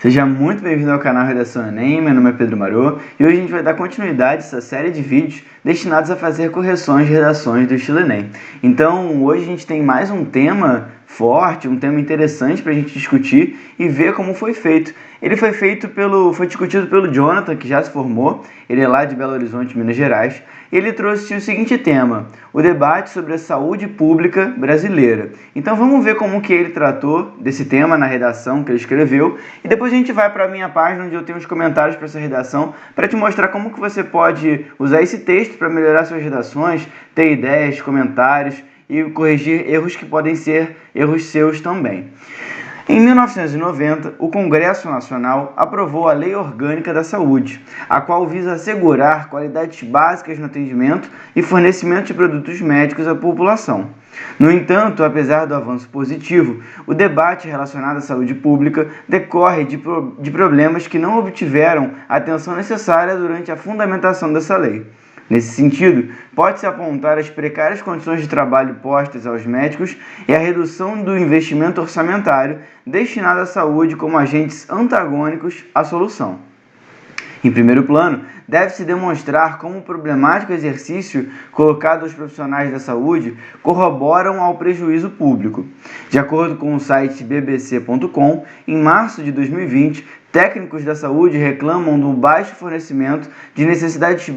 Seja muito bem-vindo ao canal Redação Enem, meu nome é Pedro Marô e hoje a gente vai dar continuidade a essa série de vídeos destinados a fazer correções de redações do estilo Enem. Então hoje a gente tem mais um tema forte, um tema interessante para a gente discutir e ver como foi feito. Ele foi discutido pelo Jonathan, que já se formou, ele é lá de Belo Horizonte, Minas Gerais, e ele trouxe o seguinte tema: o debate sobre a saúde pública brasileira. Então vamos ver como que ele tratou desse tema na redação que ele escreveu, e depois a gente vai para a minha página onde eu tenho os comentários para essa redação, para te mostrar como que você pode usar esse texto para melhorar suas redações, ter ideias, comentários e corrigir erros que podem ser erros seus também. Em 1990, o Congresso Nacional aprovou a Lei Orgânica da Saúde, a qual visa assegurar qualidades básicas no atendimento e fornecimento de produtos médicos à população. No entanto, apesar do avanço positivo, o debate relacionado à saúde pública decorre de problemas que não obtiveram a atenção necessária durante a fundamentação dessa lei. Nesse sentido, pode-se apontar as precárias condições de trabalho postas aos médicos e a redução do investimento orçamentário destinado à saúde como agentes antagônicos à solução. Em primeiro plano, deve-se demonstrar como o problemático exercício colocado aos profissionais da saúde corroboram ao prejuízo público. De acordo com o site bbc.com, em março de 2020, técnicos da saúde reclamam do baixo fornecimento de necessidades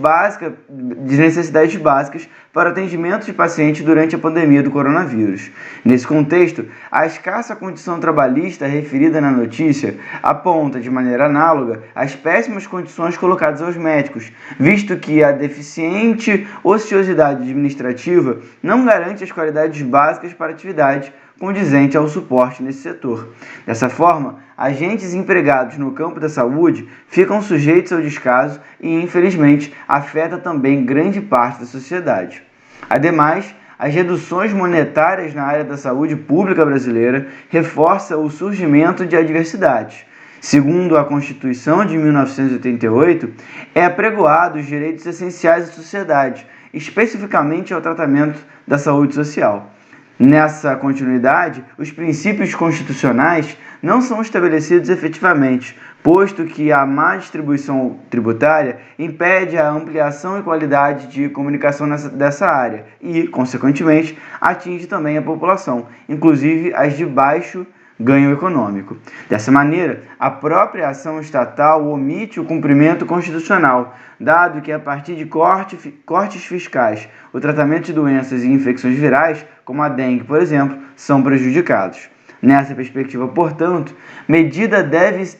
básicas para atendimento de pacientes durante a pandemia do coronavírus. Nesse contexto, a escassa condição trabalhista referida na notícia aponta de maneira análoga as péssimas condições colocadas aos médicos, visto que a deficiente ociosidade administrativa não garante as qualidades básicas para a atividade condizente ao suporte nesse setor. Dessa forma, agentes empregados no campo da saúde ficam sujeitos ao descaso e, infelizmente, afeta também grande parte da sociedade. Ademais, as reduções monetárias na área da saúde pública brasileira reforçam o surgimento de adversidades. Segundo a Constituição de 1988, é apregoado os direitos essenciais da sociedade, especificamente ao tratamento da saúde social. Nessa continuidade, os princípios constitucionais não são estabelecidos efetivamente, posto que a má distribuição tributária impede a ampliação e qualidade de comunicação dessa área e, consequentemente, atinge também a população, inclusive as de baixo ganho econômico. Dessa maneira, a própria ação estatal omite o cumprimento constitucional, dado que a partir de cortes fiscais, o tratamento de doenças e infecções virais, como a dengue, por exemplo, são prejudicados. Nessa perspectiva, portanto, medidas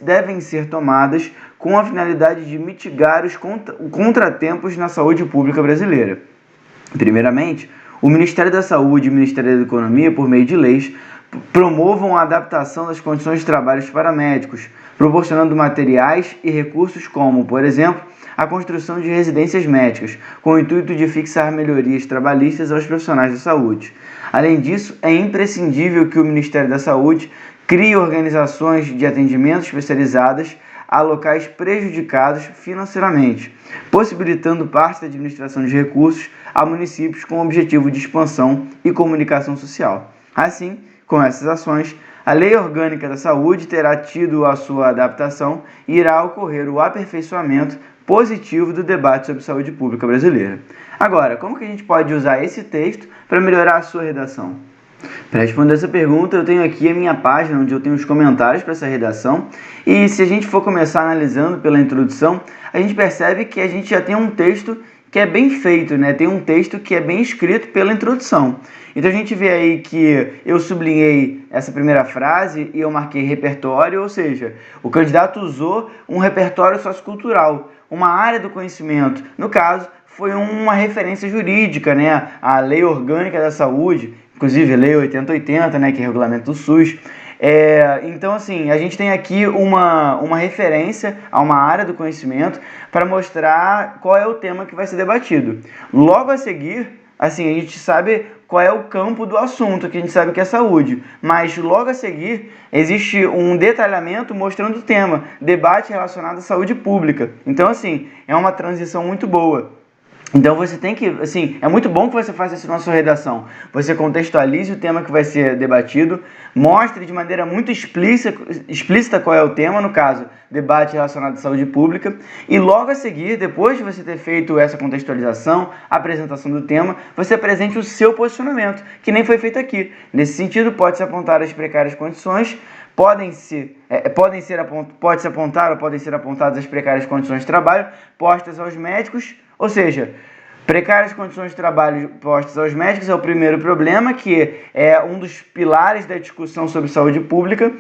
devem ser tomadas com a finalidade de mitigar os contratempos na saúde pública brasileira. Primeiramente, o Ministério da Saúde e o Ministério da Economia, por meio de leis, promovam a adaptação das condições de trabalho para médicos, proporcionando materiais e recursos como, por exemplo, a construção de residências médicas, com o intuito de fixar melhorias trabalhistas aos profissionais da saúde. Além disso, é imprescindível que o Ministério da Saúde crie organizações de atendimento especializadas a locais prejudicados financeiramente, possibilitando parte da administração de recursos a municípios com o objetivo de expansão e comunicação social. Assim, com essas ações, a Lei Orgânica da Saúde terá tido a sua adaptação e irá ocorrer o aperfeiçoamento positivo do debate sobre saúde pública brasileira. Agora, como que a gente pode usar esse texto para melhorar a sua redação? Para responder essa pergunta, eu tenho aqui a minha página onde eu tenho os comentários para essa redação, e se a gente for começar analisando pela introdução, a gente percebe que a gente já tem um texto que é bem feito, né? Tem um texto que é bem escrito pela introdução. Então a gente vê aí que eu sublinhei essa primeira frase e eu marquei repertório, ou seja, o candidato usou um repertório sociocultural, uma área do conhecimento. No caso, foi uma referência jurídica, né? A Lei Orgânica da Saúde, inclusive a Lei 8080, né? Que é o regulamento do SUS. Então, assim, a gente tem aqui uma referência a uma área do conhecimento para mostrar qual é o tema que vai ser debatido. Logo a seguir, assim, a gente sabe qual é o campo do assunto, que a gente sabe que é saúde, mas logo a seguir existe um detalhamento mostrando o tema, debate relacionado à saúde pública. Então, assim, é uma transição muito boa. Então você tem que, assim, é muito bom que você faça isso na sua redação. Você contextualize o tema que vai ser debatido, mostre de maneira muito explícita qual é o tema, no caso, debate relacionado à saúde pública, e logo a seguir, depois de você ter feito essa contextualização, apresentação do tema, você apresente o seu posicionamento, que nem foi feito aqui. Nesse sentido, pode-se apontar as precárias condições, pode-se apontar ou podem ser apontadas as precárias condições de trabalho postas aos médicos, ou seja, precárias condições de trabalho postas aos médicos é o primeiro problema, que é um dos pilares da discussão sobre saúde pública,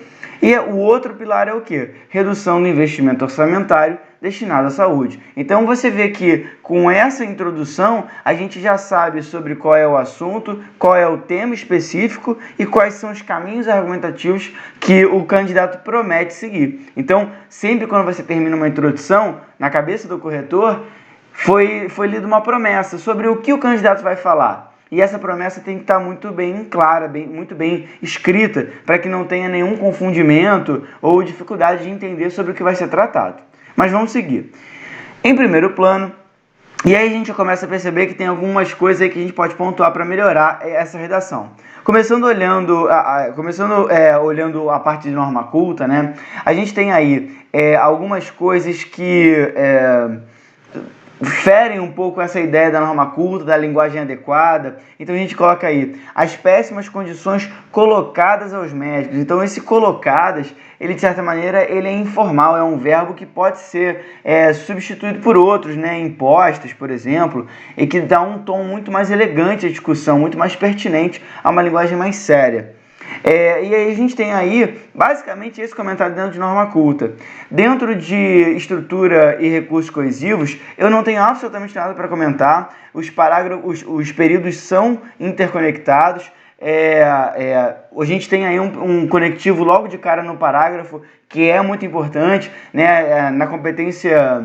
e o outro pilar é o quê? Redução do investimento orçamentário destinado à saúde. Então você vê que com essa introdução a gente já sabe sobre qual é o assunto, qual é o tema específico e quais são os caminhos argumentativos que o candidato promete seguir. Então, sempre quando você termina uma introdução, na cabeça do corretor, foi lida uma promessa sobre o que o candidato vai falar. E essa promessa tem que estar muito bem clara, muito bem escrita, para que não tenha nenhum confundimento ou dificuldade de entender sobre o que vai ser tratado. Mas vamos seguir. Em primeiro plano, e aí a gente começa a perceber que tem algumas coisas aí que a gente pode pontuar para melhorar essa redação. Começando olhando a parte de norma culta, né? A gente tem aí algumas coisas que ferem um pouco essa ideia da norma culta, da linguagem adequada. Então a gente coloca aí as péssimas condições colocadas aos médicos. Então esse colocadas, ele de certa maneira ele é informal, é um verbo que pode ser substituído por outros, né, impostas, por exemplo, e que dá um tom muito mais elegante à discussão, muito mais pertinente a uma linguagem mais séria. E aí a gente tem aí, basicamente, esse comentário dentro de norma culta. Dentro de estrutura e recursos coesivos, eu não tenho absolutamente nada para comentar. Os períodos são interconectados. A gente tem aí um conectivo logo de cara no parágrafo, que é muito importante, né, na competência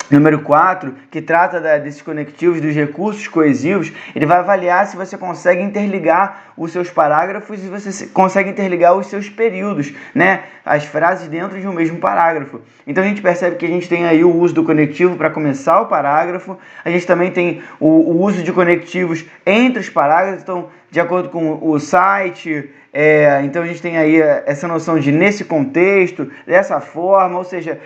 número 4, que trata desses conectivos, dos recursos coesivos. Ele vai avaliar se você consegue interligar os seus parágrafos e você consegue interligar os seus períodos, né? As frases dentro de um mesmo parágrafo. Então a gente percebe que a gente tem aí o uso do conectivo para começar o parágrafo, a gente também tem o uso de conectivos entre os parágrafos, então, de acordo com o site, então a gente tem aí essa noção de nesse contexto, dessa forma, ou seja,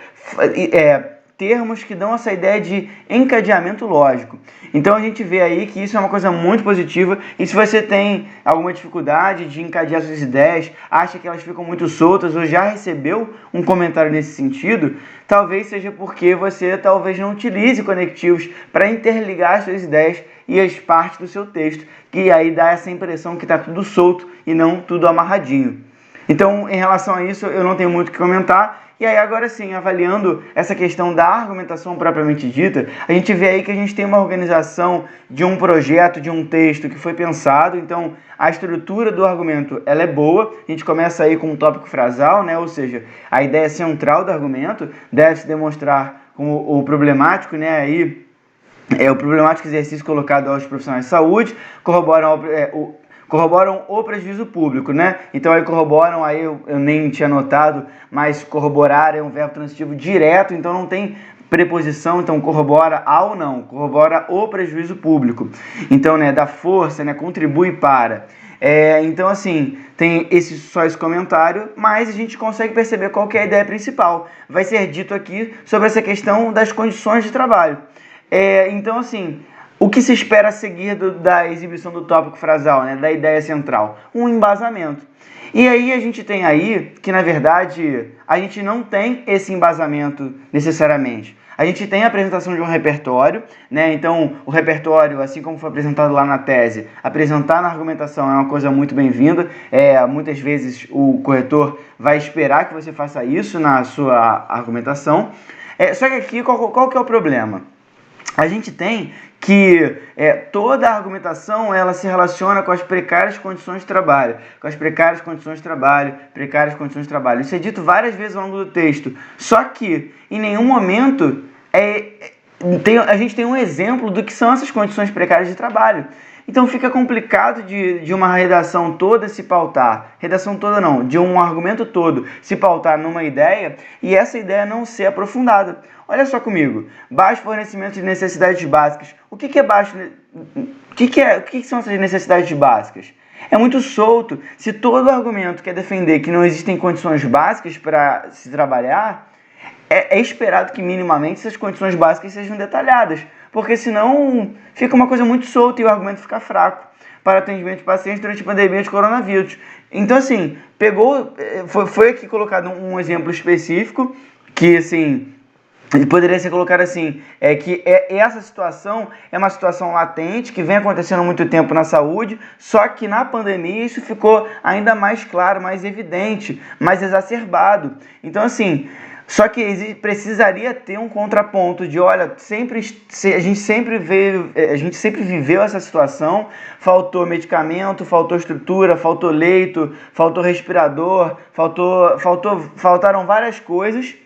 termos que dão essa ideia de encadeamento lógico. Então a gente vê aí que isso é uma coisa muito positiva, e se você tem alguma dificuldade de encadear suas ideias, acha que elas ficam muito soltas ou já recebeu um comentário nesse sentido, talvez seja porque você talvez não utilize conectivos para interligar as suas ideias e as partes do seu texto, que aí dá essa impressão que está tudo solto e não tudo amarradinho. Então, em relação a isso, eu não tenho muito o que comentar. E aí, agora sim, avaliando essa questão da argumentação propriamente dita, a gente vê aí que a gente tem uma organização de um projeto, de um texto que foi pensado. Então, a estrutura do argumento ela é boa. A gente começa aí com um tópico frasal, né? Ou seja, a ideia central do argumento deve se demonstrar com o problemático, né? Aí, o problemático exercício colocado aos profissionais de saúde, corroboram o prejuízo público, né? Então aí corroboram, aí eu nem tinha notado, mas corroborar é um verbo transitivo direto, então não tem preposição, então corrobora ao não, corrobora o prejuízo público. Então, né, dá força, né, contribui para. Então, assim, tem só esse comentário, mas a gente consegue perceber qual que é a ideia principal. Vai ser dito aqui sobre essa questão das condições de trabalho. Então, assim, o que se espera a seguir da exibição do tópico frasal, né, da ideia central? Um embasamento. E aí a gente tem aí que, na verdade, a gente não tem esse embasamento necessariamente. A gente tem a apresentação de um repertório, né? Então, o repertório, assim como foi apresentado lá na tese, apresentar na argumentação é uma coisa muito bem-vinda. Muitas vezes o corretor vai esperar que você faça isso na sua argumentação. Só que aqui, qual que é o problema? A gente tem que toda a argumentação ela se relaciona com as precárias condições de trabalho, precárias condições de trabalho. Isso é dito várias vezes ao longo do texto, só que em nenhum momento a gente tem um exemplo do que são essas condições precárias de trabalho. Então fica complicado de uma redação toda se pautar, redação toda não, de um argumento todo se pautar numa ideia e essa ideia não ser aprofundada. Olha só comigo, baixo fornecimento de necessidades básicas. O que é baixo? O que são essas necessidades básicas? É muito solto. Se todo argumento quer defender que não existem condições básicas para se trabalhar, é esperado que minimamente essas condições básicas sejam detalhadas, porque senão fica uma coisa muito solta e o argumento fica fraco para atendimento de pacientes durante a pandemia de coronavírus. Então, assim, foi aqui colocado um exemplo específico que, assim, poderia ser colocado assim, essa situação é uma situação latente que vem acontecendo há muito tempo na saúde, só que na pandemia isso ficou ainda mais claro, mais evidente, mais exacerbado. Então, assim, só que precisaria ter um contraponto de, olha, a gente sempre viveu essa situação, faltou medicamento, faltou estrutura, faltou leito, faltou respirador, faltaram várias coisas.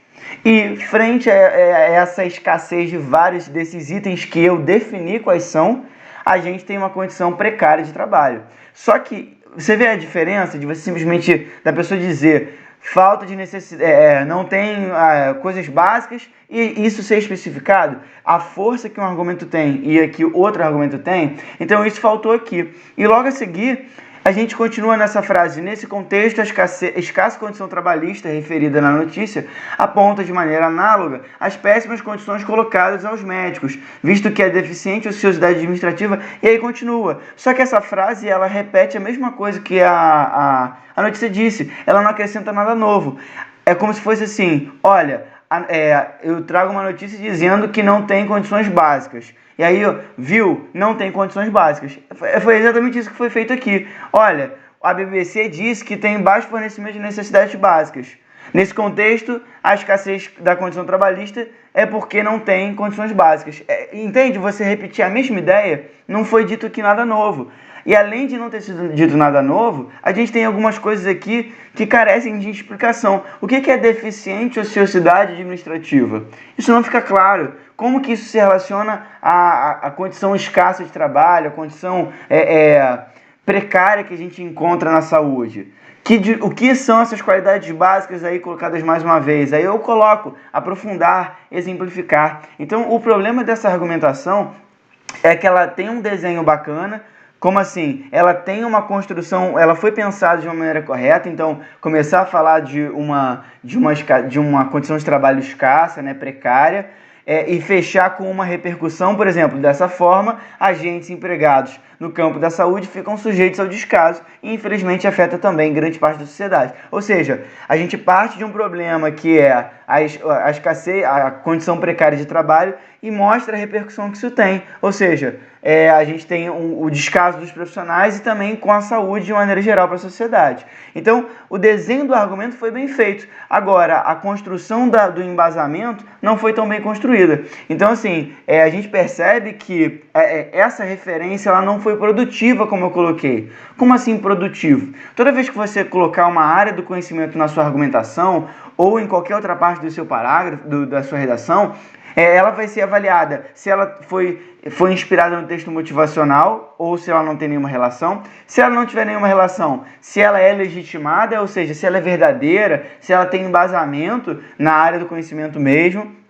E frente a essa escassez de vários desses itens que eu defini quais são, a gente tem uma condição precária de trabalho. Só que você vê a diferença de você simplesmente, da pessoa dizer falta de necessidade, não tem coisas básicas e isso ser especificado, a força que um argumento tem e que outro argumento tem, então isso faltou aqui. E logo a seguir, a gente continua nessa frase. Nesse contexto, a escassa condição trabalhista referida na notícia aponta de maneira análoga as péssimas condições colocadas aos médicos, visto que é deficiente ociosidade administrativa, e aí continua. Só que essa frase, ela repete a mesma coisa que a notícia disse, ela não acrescenta nada novo. É como se fosse assim, olha, eu trago uma notícia dizendo que não tem condições básicas. E aí, viu, não tem condições básicas. Foi exatamente isso que foi feito aqui. Olha, a BBC diz que tem baixo fornecimento de necessidades básicas. Nesse contexto, a escassez da condição trabalhista é porque não tem condições básicas. Entende? Você repetir a mesma ideia, não foi dito aqui nada novo. E além de não ter sido dito nada novo, a gente tem algumas coisas aqui que carecem de explicação. O que é deficiente ociosidade administrativa? Isso não fica claro. Como que isso se relaciona à condição escassa de trabalho, à condição precária que a gente encontra na saúde? O que são essas qualidades básicas aí colocadas mais uma vez? Aí eu coloco aprofundar, exemplificar. Então, o problema dessa argumentação é que ela tem um desenho bacana. Como assim? Ela tem uma construção, ela foi pensada de uma maneira correta, então começar a falar de uma condição de trabalho escassa, né, precária, e fechar com uma repercussão, por exemplo, dessa forma, agentes empregados no campo da saúde ficam sujeitos ao descaso e, infelizmente, afeta também grande parte da sociedade. Ou seja, a gente parte de um problema que é a escassez, a condição precária de trabalho e mostra a repercussão que isso tem. Ou seja, a gente tem o descaso dos profissionais e também com a saúde de maneira geral para a sociedade. Então, o desenho do argumento foi bem feito. Agora, a construção do embasamento não foi tão bem construída. Então, assim, a gente percebe que essa referência ela não foi produtiva, como eu coloquei. Como assim produtivo? Toda vez que você colocar uma área do conhecimento na sua argumentação ou em qualquer outra parte do seu parágrafo, da sua redação, ela vai ser avaliada se ela foi inspirada no texto motivacional ou se ela não tem nenhuma relação. Se ela não tiver nenhuma relação, se ela é legitimada, ou seja, se ela é verdadeira, se ela tem embasamento na área do conhecimento mesmo.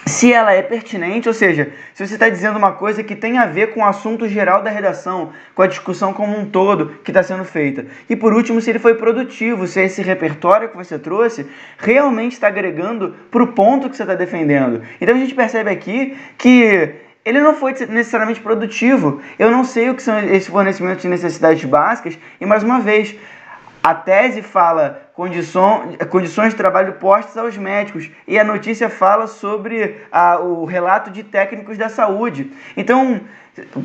Se ela é pertinente, ou seja, se você está dizendo uma coisa que tem a ver com o assunto geral da redação, com a discussão como um todo que está sendo feita. E por último, se ele foi produtivo, se esse repertório que você trouxe realmente está agregando para o ponto que você está defendendo. Então a gente percebe aqui que ele não foi necessariamente produtivo. Eu não sei o que são esses fornecimentos de necessidades básicas e, mais uma vez, a tese fala condições de trabalho postas aos médicos e a notícia fala sobre o relato de técnicos da saúde. Então,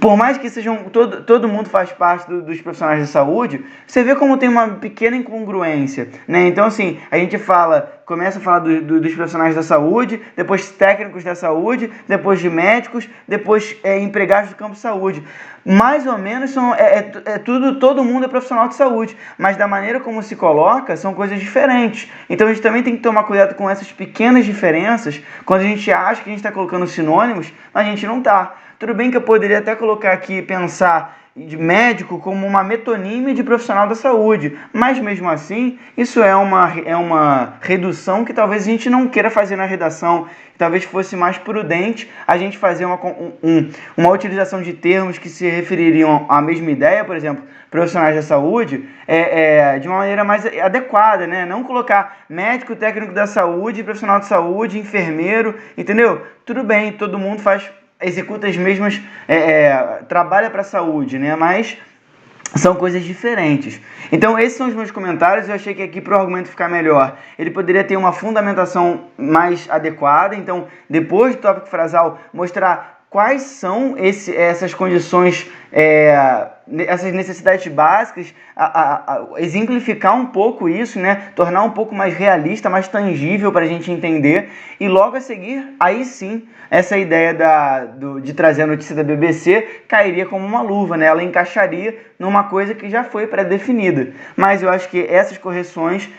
por mais que todo mundo faz parte dos profissionais da saúde, você vê como tem uma pequena incongruência, né? Então, assim, a gente começa a falar dos profissionais da saúde, depois técnicos da saúde, depois de médicos, depois empregados do campo de saúde. Mais ou menos todo mundo é profissional de saúde, mas da maneira como se coloca, são coisas diferentes. Então a gente também tem que tomar cuidado com essas pequenas diferenças, quando a gente acha que a gente está colocando sinônimos, mas a gente não está. Tudo bem que eu poderia até colocar aqui, pensar de médico como uma metonímia de profissional da saúde, mas mesmo assim isso é uma redução que talvez a gente não queira fazer na redação. Talvez fosse mais prudente a gente fazer uma utilização de termos que se refeririam à mesma ideia, por exemplo, profissionais da saúde, de uma maneira mais adequada, né? Não colocar médico, técnico da saúde, profissional de saúde, enfermeiro, entendeu? Tudo bem, todo mundo executa as mesmas, trabalha para a saúde, né? Mas são coisas diferentes. Então esses são os meus comentários. Eu achei que aqui, para o argumento ficar melhor, ele poderia ter uma fundamentação mais adequada. Então, depois do tópico frasal, mostrar quais são essas condições, essas necessidades básicas, exemplificar um pouco isso, né? Tornar um pouco mais realista, mais tangível para a gente entender. E logo a seguir, aí sim, essa ideia de trazer a notícia da BBC cairia como uma luva, né? Ela encaixaria numa coisa que já foi pré-definida. Mas eu acho que essas correções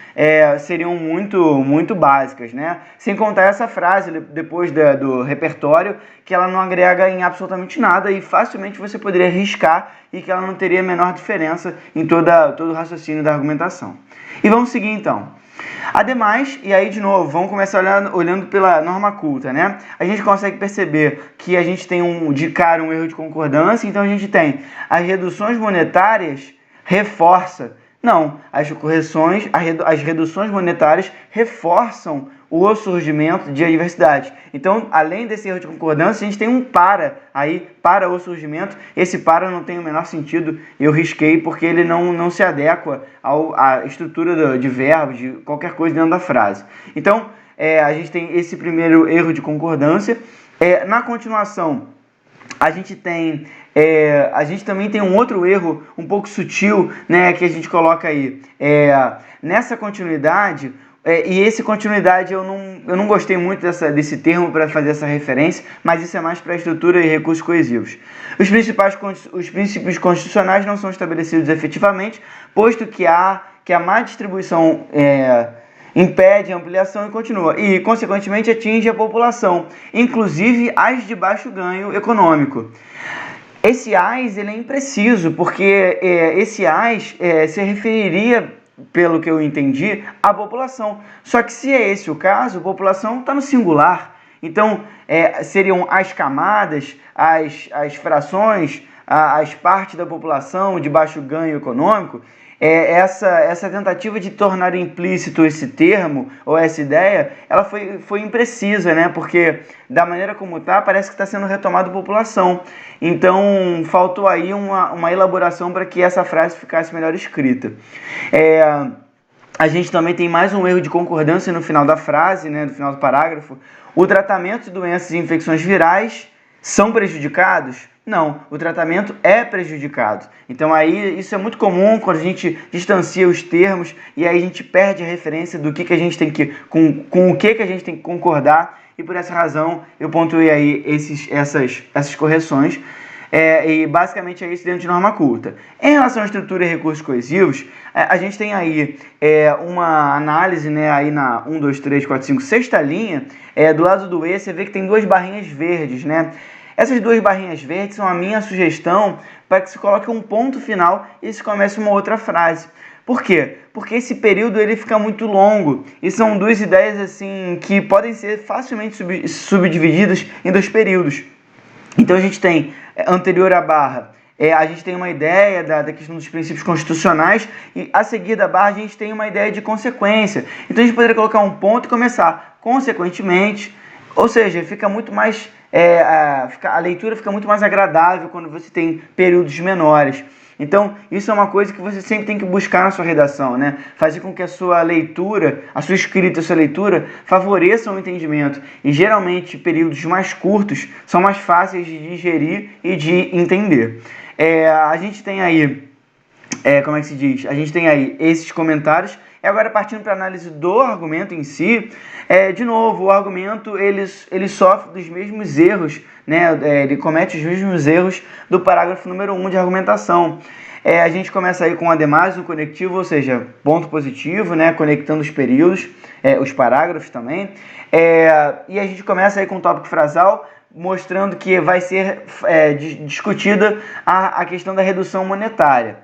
seriam muito básicas, né? Sem contar essa frase depois do repertório, que ela não agrega em absolutamente nada e facilmente você poderia riscar e que ela não teria a menor diferença em todo o raciocínio da argumentação. E vamos seguir então. Ademais, e aí de novo, vamos começar olhando pela norma culta, né? A gente consegue perceber que a gente tem de cara um erro de concordância, então a gente tem as reduções monetárias reforça. Não, as reduções monetárias reforçam o surgimento de adversidade. Então, além desse erro de concordância, a gente tem um para o surgimento. Esse para não tem o menor sentido, eu risquei porque ele não se adequa à estrutura de verbos, de qualquer coisa dentro da frase. Então, a gente tem esse primeiro erro de concordância. Na continuação, a gente também tem um outro erro um pouco sutil, né, que a gente coloca aí. Nessa continuidade, e essa continuidade eu não gostei muito desse termo para fazer essa referência, mas isso é mais para a estrutura e recursos coesivos. Os princípios constitucionais não são estabelecidos efetivamente, posto que a má distribuição impede a ampliação e continua, e consequentemente atinge a população, inclusive as de baixo ganho econômico. Esse AIS ele é impreciso, porque esse AIS se referiria, pelo que eu entendi, à população. Só que se é esse o caso, a população está no singular. Então, seriam as camadas, as frações, as partes da população de baixo ganho econômico. Essa tentativa de tornar implícito esse termo, ou essa ideia, ela foi imprecisa, né? Porque da maneira como parece que está sendo retomada a população. Então, faltou aí uma elaboração para que essa frase ficasse melhor escrita. A gente também tem mais um erro de concordância no final da frase, né? No final do parágrafo. O tratamento de doenças e infecções virais são prejudicados? Não, o tratamento é prejudicado. Então aí isso é muito comum quando a gente distancia os termos e aí a gente perde a referência do que a gente tem com o que a gente tem que concordar, e por essa razão eu pontuei aí essas correções. E basicamente é isso dentro de norma culta. Em relação à estrutura e recursos coesivos, a gente tem aí uma análise, né, aí na 1, 2, 3, 4, 5, sexta linha, do lado do E você vê que tem duas barrinhas verdes, né? Essas duas barrinhas verdes são a minha sugestão para que se coloque um ponto final e se comece uma outra frase. Por quê? Porque esse período ele fica muito longo e são duas ideias assim que podem ser facilmente subdivididas em dois períodos. Então a gente tem anterior à barra, a gente tem uma ideia da questão dos princípios constitucionais, e a seguir da barra a gente tem uma ideia de consequência. Então a gente poderia colocar um ponto e começar consequentemente, ou seja, fica muito mais a leitura fica muito mais agradável quando você tem períodos menores. Então, isso é uma coisa que você sempre tem que buscar na sua redação, né? Fazer com que a sua leitura, a sua escrita, a sua leitura favoreçam o entendimento. E geralmente, períodos mais curtos são mais fáceis de digerir e de entender. A gente tem aí, como é que se diz? A gente tem aí esses comentários. E agora, partindo para a análise do argumento em si, de novo, o argumento ele sofre dos mesmos erros, né? Ele comete os mesmos erros do parágrafo número 1 de argumentação. A gente começa aí com ademais o conectivo, ou seja, ponto positivo, né? Conectando os períodos, os parágrafos também. E a gente começa aí com o tópico frasal, mostrando que vai ser discutida a questão da redução monetária.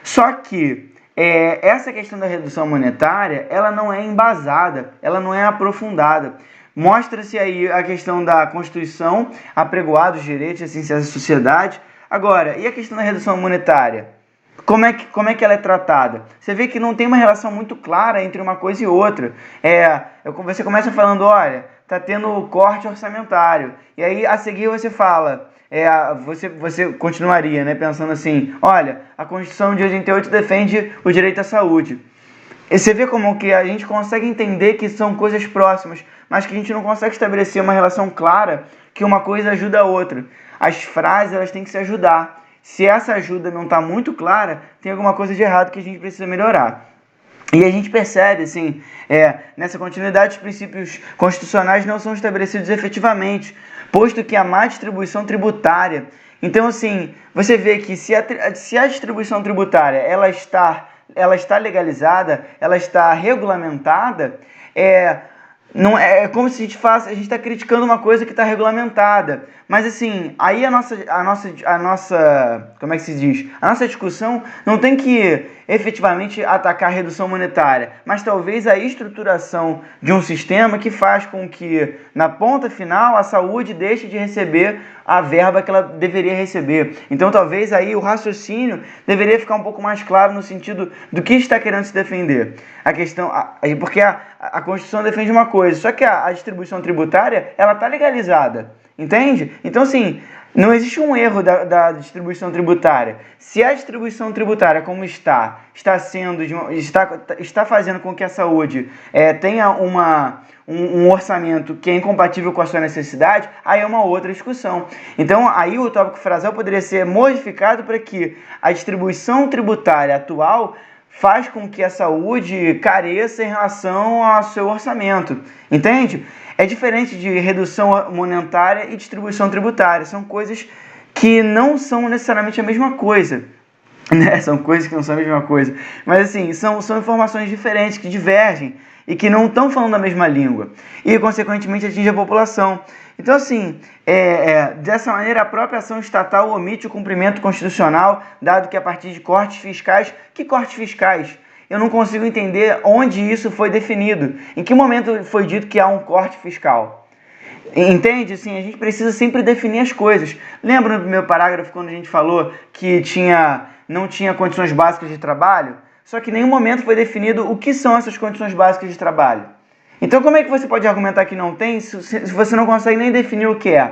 Só que essa questão da redução monetária, ela não é embasada, ela não é aprofundada. Mostra-se aí a questão da Constituição, apregoados os direitos essenciais da sociedade. Agora, e a questão da redução monetária? Como é que ela é tratada? Você vê que não tem uma relação muito clara entre uma coisa e outra. Você começa falando, olha, está tendo corte orçamentário. E aí, a seguir, você fala, você continuaria, né, pensando assim, olha, a Constituição de 88 defende o direito à saúde. E você vê como que a gente consegue entender que são coisas próximas, mas que a gente não consegue estabelecer uma relação clara que uma coisa ajuda a outra. As frases, elas têm que se ajudar. Se essa ajuda não está muito clara, tem alguma coisa de errado que a gente precisa melhorar. E a gente percebe, assim, nessa continuidade, os princípios constitucionais não são estabelecidos efetivamente, posto que há má distribuição tributária. Então, assim, você vê que se a distribuição tributária ela está legalizada, ela está regulamentada, não é como se a gente está criticando uma coisa que está regulamentada. Mas assim, aí a nossa, como é que se diz? A nossa discussão não tem que efetivamente atacar a redução monetária, mas talvez a estruturação de um sistema que faz com que, na ponta final, a saúde deixe de receber a verba que ela deveria receber. Então talvez aí o raciocínio deveria ficar um pouco mais claro no sentido do que está querendo se defender. A questão, porque a Constituição defende uma coisa, só que a distribuição tributária, ela está legalizada. Entende? Então, assim, não existe um erro da distribuição tributária. Se a distribuição tributária, como está fazendo com que a saúde tenha um orçamento que é incompatível com a sua necessidade, aí é uma outra discussão. Então, aí o tópico frasal poderia ser modificado para que a distribuição tributária atual faz com que a saúde careça em relação ao seu orçamento. Entende? É diferente de redução monetária e distribuição tributária. São coisas que não são necessariamente a mesma coisa. Né? São coisas que não são a mesma coisa. Mas, assim, são informações diferentes, que divergem e que não estão falando a mesma língua. E, consequentemente, atingem a população. Então, assim, dessa maneira, a própria ação estatal omite o cumprimento constitucional, dado que a partir de cortes fiscais... Que cortes fiscais? Eu não consigo entender onde isso foi definido. Em que momento foi dito que há um corte fiscal? Entende? Assim, a gente precisa sempre definir as coisas. Lembra no primeiro parágrafo quando a gente falou que não tinha condições básicas de trabalho? Só que em nenhum momento foi definido o que são essas condições básicas de trabalho. Então como é que você pode argumentar que não tem se você não consegue nem definir o que é?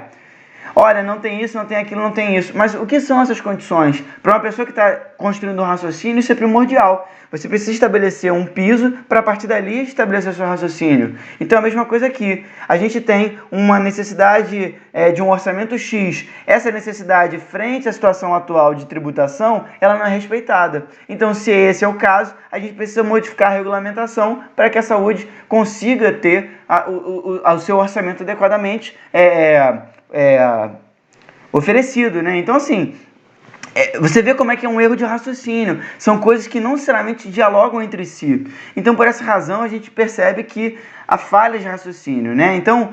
Olha, não tem isso, não tem aquilo, não tem isso. Mas o que são essas condições? Para uma pessoa que está construindo um raciocínio, isso é primordial. Você precisa estabelecer um piso para, a partir dali, estabelecer o seu raciocínio. Então, a mesma coisa aqui. A gente tem uma necessidade de um orçamento X. Essa necessidade, frente à situação atual de tributação, ela não é respeitada. Então, se esse é o caso, a gente precisa modificar a regulamentação para que a saúde consiga ter o seu orçamento adequadamente oferecido, né? Então, assim, você vê como é que é um erro de raciocínio. São coisas que não necessariamente dialogam entre si. Então, por essa razão, a gente percebe que há falhas de raciocínio, né? Então,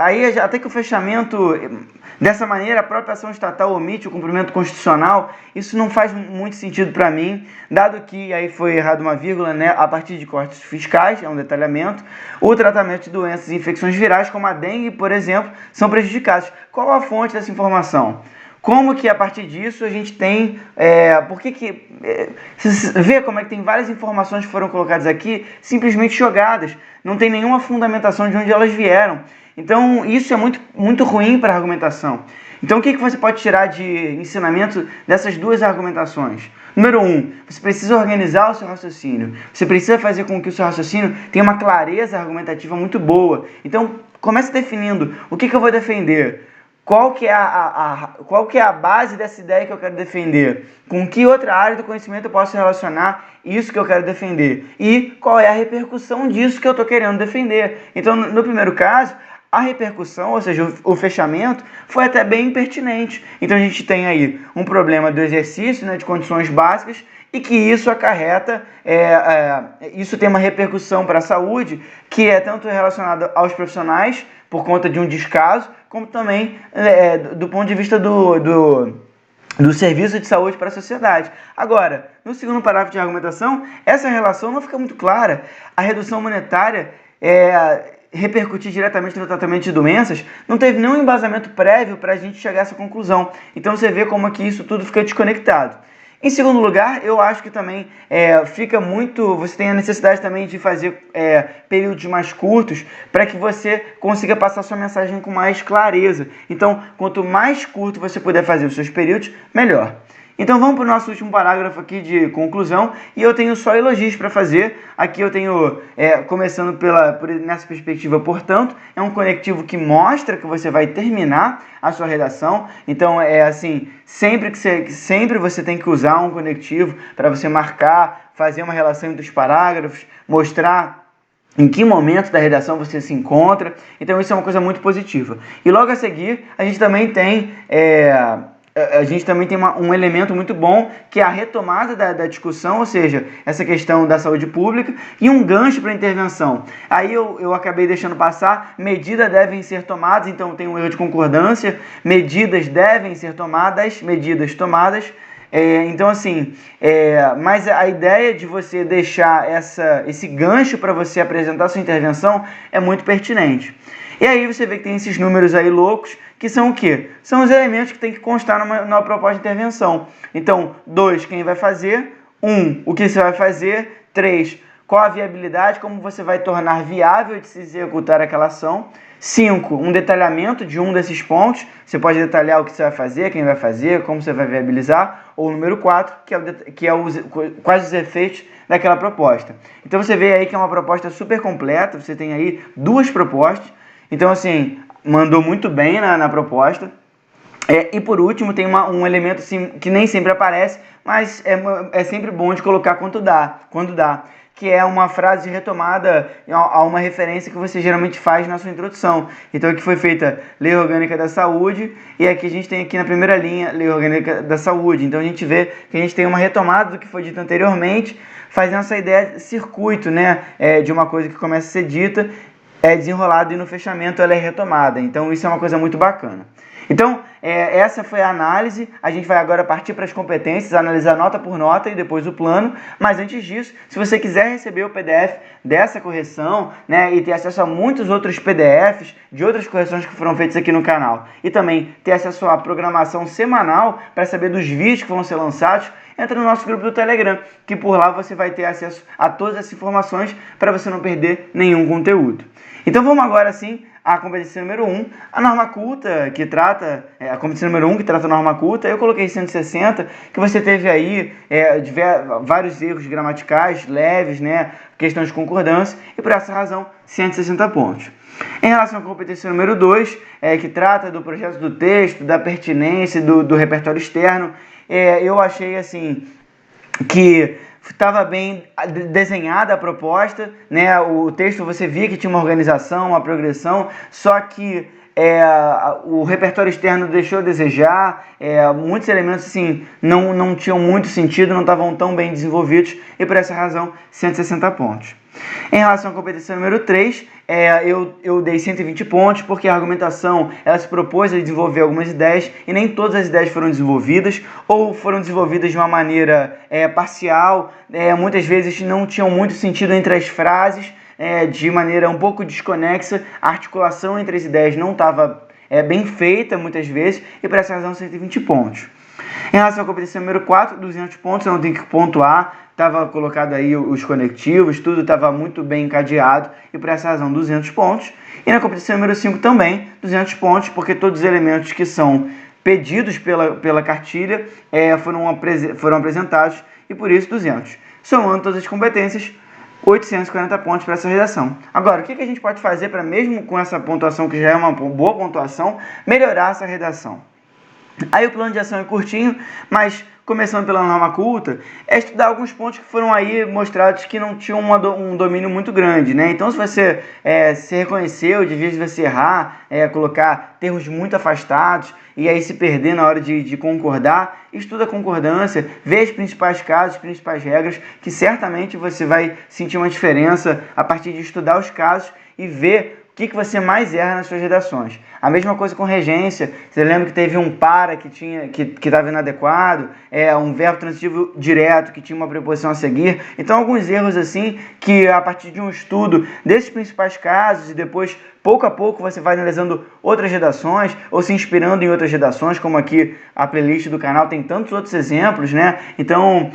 aí até que o fechamento... Dessa maneira, a própria ação estatal omite o cumprimento constitucional. Isso não faz muito sentido para mim, dado que, aí foi errado uma vírgula, né, a partir de cortes fiscais, é um detalhamento, o tratamento de doenças e infecções virais, como a dengue, por exemplo, são prejudicados. Qual a fonte dessa informação? Como que a partir disso a gente tem... Você vê como é que tem várias informações que foram colocadas aqui, simplesmente jogadas. Não tem nenhuma fundamentação de onde elas vieram. Então, isso é muito, muito ruim para a argumentação. Então, o que você pode tirar de ensinamento dessas duas argumentações? Número 1, você precisa organizar o seu raciocínio. Você precisa fazer com que o seu raciocínio tenha uma clareza argumentativa muito boa. Então, comece definindo o que eu vou defender. Qual que é a base dessa ideia que eu quero defender? Com que outra área do conhecimento eu posso relacionar isso que eu quero defender? E qual é a repercussão disso que eu estou querendo defender? Então, no primeiro caso, a repercussão, ou seja, o fechamento, foi até bem pertinente. Então a gente tem aí um problema do exercício, né, de condições básicas, e que isso acarreta, isso tem uma repercussão para a saúde, que é tanto relacionada aos profissionais, por conta de um descaso, como também do ponto de vista do serviço de saúde para a sociedade. Agora, no segundo parágrafo de argumentação, essa relação não fica muito clara. A redução monetária repercutir diretamente no tratamento de doenças, não teve nenhum embasamento prévio para a gente chegar a essa conclusão. Então você vê como que isso tudo fica desconectado. Em segundo lugar, eu acho que também você tem a necessidade também de fazer períodos mais curtos para que você consiga passar sua mensagem com mais clareza. Então, quanto mais curto você puder fazer os seus períodos, melhor. Então vamos para o nosso último parágrafo aqui de conclusão, e eu tenho só elogios para fazer. Aqui eu tenho, começando nessa perspectiva, portanto, é um conectivo que mostra que você vai terminar a sua redação. Então sempre você tem que usar um conectivo para você marcar, fazer uma relação entre os parágrafos, mostrar em que momento da redação você se encontra. Então isso é uma coisa muito positiva. E logo a seguir, a gente também tem um elemento muito bom, que é a retomada da discussão, ou seja, essa questão da saúde pública, e um gancho para a intervenção. Aí eu acabei deixando passar, medidas devem ser tomadas, então tem um erro de concordância, medidas devem ser tomadas, medidas tomadas. Então assim, mas a ideia de você deixar esse gancho para você apresentar sua intervenção é muito pertinente. E aí você vê que tem esses números aí loucos, que são o quê? São os elementos que tem que constar numa proposta de intervenção. Então, 2, quem vai fazer. 1, o que você vai fazer. 3, qual a viabilidade, como você vai tornar viável de se executar aquela ação. 5, um detalhamento de um desses pontos. Você pode detalhar o que você vai fazer, quem vai fazer, como você vai viabilizar. Ou número 4, quais os efeitos daquela proposta. Então você vê aí que é uma proposta super completa. Você tem aí 2 propostas. Então, assim, mandou muito bem na proposta. E por último, tem um elemento assim, que nem sempre aparece, mas é sempre bom de colocar quando dá, que é uma frase de retomada a uma referência que você geralmente faz na sua introdução. Então, aqui foi feita Lei Orgânica da Saúde, e aqui a gente tem aqui na primeira linha Lei Orgânica da Saúde. Então, a gente vê que a gente tem uma retomada do que foi dito anteriormente, fazendo essa ideia de circuito, né, de uma coisa que começa a ser dita, é desenrolada e no fechamento ela é retomada. Então isso é uma coisa muito bacana. Então essa foi a análise. A gente vai agora partir para as competências, analisar nota por nota e depois o plano. Mas antes disso, se você quiser receber o PDF dessa correção, né, e ter acesso a muitos outros PDFs de outras correções que foram feitas aqui no canal, e também ter acesso à programação semanal para saber dos vídeos que vão ser lançados, entra no nosso grupo do Telegram, que por lá você vai ter acesso a todas essas informações para você não perder nenhum conteúdo. Então vamos agora sim à competência número 1, a norma culta, que trata, a competência número 1, que trata a norma culta. Eu coloquei 160, que você teve aí vários erros gramaticais leves, né, questões de concordância, e por essa razão 160 pontos. Em relação à competência número 2, que trata do projeto do texto, da pertinência, do repertório externo, eu achei assim que estava bem desenhada a proposta, né? O texto você via que tinha uma organização, uma progressão, só que o repertório externo deixou a desejar, muitos elementos assim, não tinham muito sentido, não estavam tão bem desenvolvidos, e por essa razão 160 pontos. Em relação à competência número 3, eu dei 120 pontos, porque a argumentação ela se propôs a desenvolver algumas ideias, e nem todas as ideias foram desenvolvidas, ou foram desenvolvidas de uma maneira parcial, muitas vezes não tinham muito sentido entre as frases, de maneira um pouco desconexa, a articulação entre as ideias não estava bem feita muitas vezes, e por essa razão 120 pontos. Em relação à competência número 4, 200 pontos, eu não tenho que pontuar, estava colocado aí os conectivos, tudo estava muito bem encadeado, e por essa razão 200 pontos. E na competência número 5 também, 200 pontos, porque todos os elementos que são pedidos pela cartilha foram apresentados, e por isso 200. Somando todas as competências, 840 pontos para essa redação. Agora, o que a gente pode fazer para, mesmo com essa pontuação, que já é uma boa pontuação, melhorar essa redação? Aí o plano de ação é curtinho, mas começando pela norma culta, é estudar alguns pontos que foram aí mostrados que não tinham um domínio muito grande, né? Então, se você se reconheceu, de vez você errar, colocar termos muito afastados e aí se perder na hora de concordar, estuda a concordância, vê os principais casos, as principais regras, que certamente você vai sentir uma diferença a partir de estudar os casos e ver que você mais erra nas suas redações. A mesma coisa com regência. Você lembra que teve um para que estava inadequado, um verbo transitivo direto que tinha uma preposição a seguir. Então, alguns erros assim que a partir de um estudo desses principais casos e depois, pouco a pouco, você vai analisando outras redações ou se inspirando em outras redações, como aqui a playlist do canal tem tantos outros exemplos, né? Então,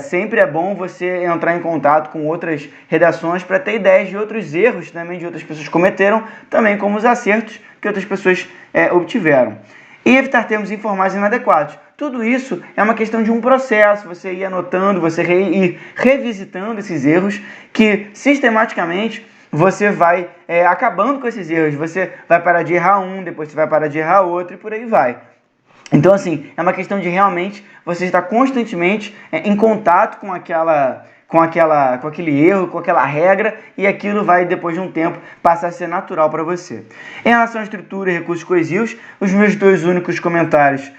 sempre é bom você entrar em contato com outras redações para ter ideias de outros erros também de outras pessoas cometeram, também como os acertos que outras pessoas obtiveram. E evitar termos informais inadequados. Tudo isso é uma questão de um processo, você ir anotando, você ir revisitando esses erros que sistematicamente você vai acabando com esses erros. Você vai parar de errar um, depois você vai parar de errar outro e por aí vai. Então, assim, é uma questão de realmente você estar constantemente em contato com aquele erro, com aquela regra, e aquilo vai, depois de um tempo, passar a ser natural para você. Em relação à estrutura e recursos coesivos, os meus dois únicos comentários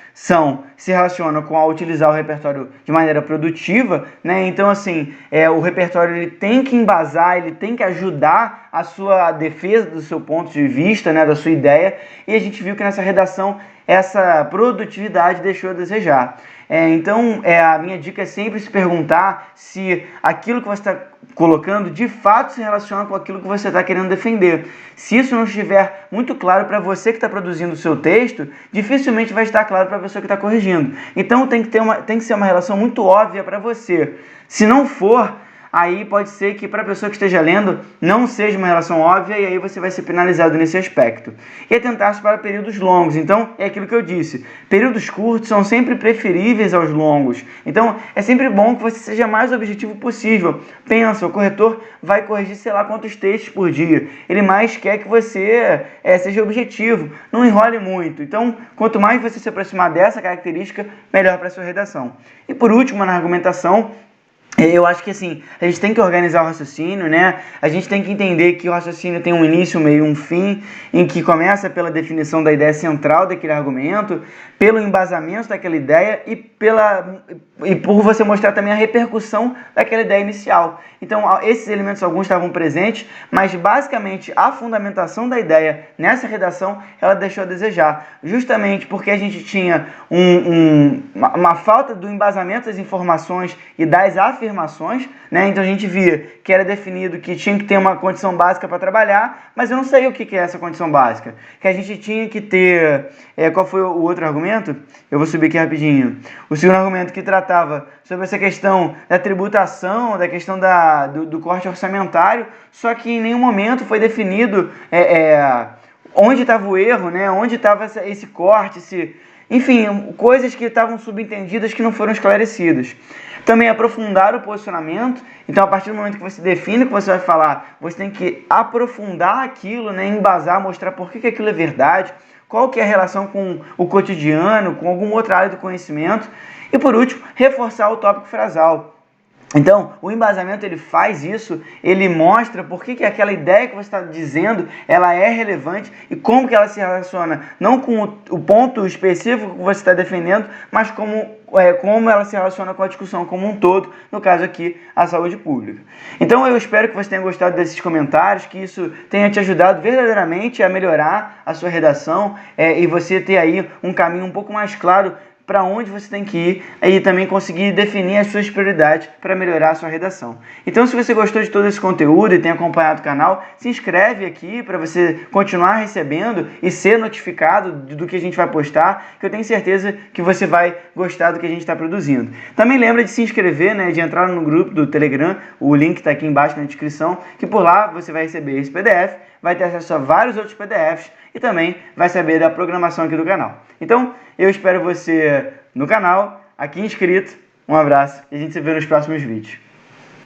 se relacionam com a utilizar o repertório de maneira produtiva, né? Então, assim, o repertório ele tem que embasar, ele tem que ajudar a sua defesa do seu ponto de vista, né, da sua ideia, e a gente viu que nessa redação essa produtividade deixou a desejar. Então, a minha dica é sempre se perguntar se aquilo que você está colocando de fato se relaciona com aquilo que você está querendo defender. Se isso não estiver muito claro para você que está produzindo o seu texto, dificilmente vai estar claro para a pessoa que está corrigindo. Então, tem que ser uma relação muito óbvia para você. Se não for, aí pode ser que para a pessoa que esteja lendo não seja uma relação óbvia e aí você vai ser penalizado nesse aspecto. E atentar-se para períodos longos. Então, é aquilo que eu disse. Períodos curtos são sempre preferíveis aos longos. Então, é sempre bom que você seja mais objetivo possível. Pensa, o corretor vai corrigir sei lá quantos textos por dia. Ele mais quer que você seja objetivo. Não enrole muito. Então, quanto mais você se aproximar dessa característica, melhor para a sua redação. E por último, na argumentação, eu acho que assim, a gente tem que organizar o raciocínio, né? A gente tem que entender que o raciocínio tem um início, um meio e um fim, em que começa pela definição da ideia central daquele argumento, pelo embasamento daquela ideia e por você mostrar também a repercussão daquela ideia inicial. Então, esses elementos alguns estavam presentes, mas basicamente a fundamentação da ideia nessa redação, ela deixou a desejar, justamente porque a gente tinha uma falta do embasamento das informações e das afirmações, né? Então a gente via que era definido que tinha que ter uma condição básica para trabalhar, mas eu não sei o que é essa condição básica. Que a gente tinha que ter... qual foi o outro argumento? Eu vou subir aqui rapidinho. O segundo argumento que tratava sobre essa questão da tributação, da questão do corte orçamentário, só que em nenhum momento foi definido onde estava o erro, né? Onde estava esse corte, enfim, coisas que estavam subentendidas que não foram esclarecidas. Também aprofundar o posicionamento. Então, a partir do momento que você define o que você vai falar, você tem que aprofundar aquilo, né? Embasar, mostrar por que aquilo é verdade, qual que é a relação com o cotidiano, com alguma outra área do conhecimento. E, por último, reforçar o tópico frasal. Então, o embasamento ele faz isso, ele mostra por que aquela ideia que você está dizendo, ela é relevante e como que ela se relaciona, não com o ponto específico que você está defendendo, mas como ela se relaciona com a discussão como um todo, no caso aqui, a saúde pública. Então, eu espero que você tenha gostado desses comentários, que isso tenha te ajudado verdadeiramente a melhorar a sua redação e você ter aí um caminho um pouco mais claro para onde você tem que ir e também conseguir definir as suas prioridades para melhorar a sua redação. Então, se você gostou de todo esse conteúdo e tem acompanhado o canal, se inscreve aqui para você continuar recebendo e ser notificado do que a gente vai postar, que eu tenho certeza que você vai gostar do que a gente está produzindo. Também lembra de se inscrever, né, de entrar no grupo do Telegram, o link está aqui embaixo na descrição, que por lá você vai receber esse PDF, vai ter acesso a vários outros PDFs e também vai saber da programação aqui do canal. Então, eu espero você no canal, aqui inscrito. Um abraço e a gente se vê nos próximos vídeos.